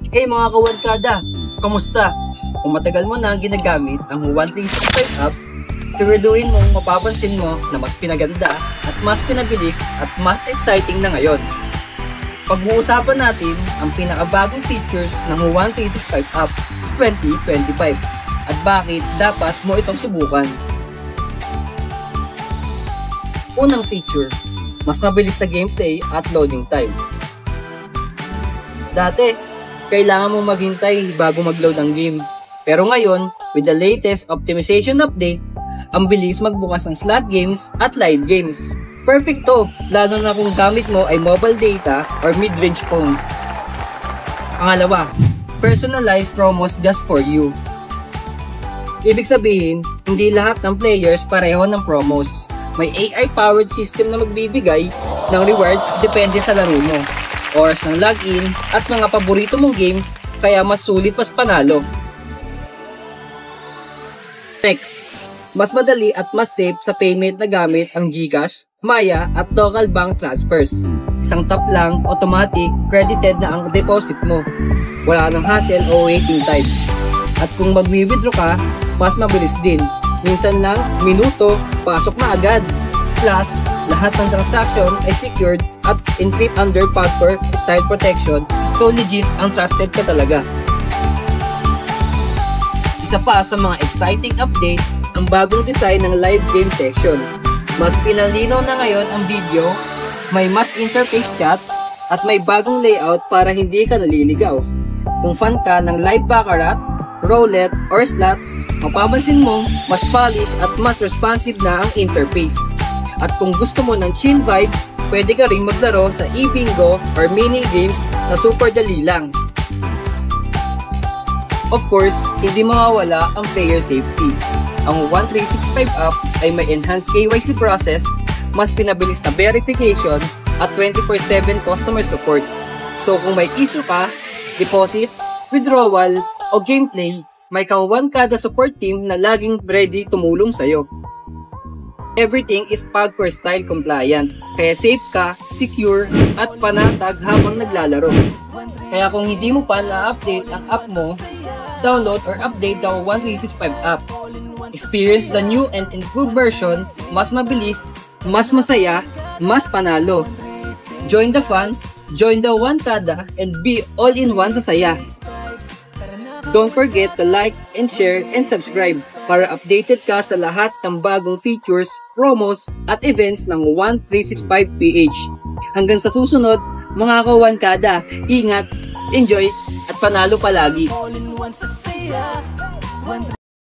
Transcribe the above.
Hey mga kawadkada! Kamusta? Kung matagal mo na ginagamit ang 1365 app, siguraduhin mong mapapansin mo na mas pinaganda at mas pinabilis at mas exciting na ngayon. Pag-uusapan natin ang pinakabagong features ng 1365 app 2025 at bakit dapat mo itong subukan. Unang feature, mas mabilis na gameplay at loading time. Dati, kailangan mong maghintay bago mag-load ang game. Pero ngayon, with the latest optimization update, ang bilis magbukas ng slot games at live games. Perfect to, lalo na kung gamit mo ay mobile data or mid-range phone. Pangalawa, personalized promos just for you. Ibig sabihin, hindi lahat ng players pareho ng promos. May AI-powered system na magbibigay ng rewards depende sa laro mo, oras ng login at mga paborito mong games, kaya mas sulit pas panalo. Next, mas madali at mas safe sa payment na gamit ang GCash, Maya at local bank transfers. Isang tap lang, automatic, credited na ang deposit mo. Wala nang hassle o waiting time. At kung mag-withdraw ka, mas mabilis din. Minsan lang, minuto, pasok na agad. Plus, lahat ng transaction ay secured at encrypt under password style protection, so legit ang trusted ka talaga. Isa pa sa mga exciting update, ang bagong design ng live game section. Mas pinalinaw na ngayon ang video, may mas interface chat, at may bagong layout para hindi ka naliligaw. Kung fan ka ng live baccarat, roulette, or slots, mapapansin mo, mas polished at mas responsive na ang interface. At kung gusto mo ng chill vibe, pwede ka rin maglaro sa e-bingo or mini games na super dali lang. Of course, hindi mawawala ang player safety. Ang 1365 app ay may enhanced KYC process, mas pinabilis na verification, at 24/7 customer support. So kung may issue ka, deposit, withdrawal, o gameplay, may kawadkada support team na laging ready tumulong sa'yo. Everything is PAGCOR style compliant, kaya safe ka, secure, at panatag habang naglalaro. Kaya kung hindi mo pa na-update ang app mo, download or update the 1365 app. Experience the new and improved version, mas mabilis, mas masaya, mas panalo. Join the fun, join the Wadkada, and be all-in-one sa saya. Don't forget to like and share and subscribe para updated ka sa lahat ng bagong features, promos, at events ng 1365PH. Hanggang sa susunod, mga kawadkada, ingat, enjoy, at panalo palagi!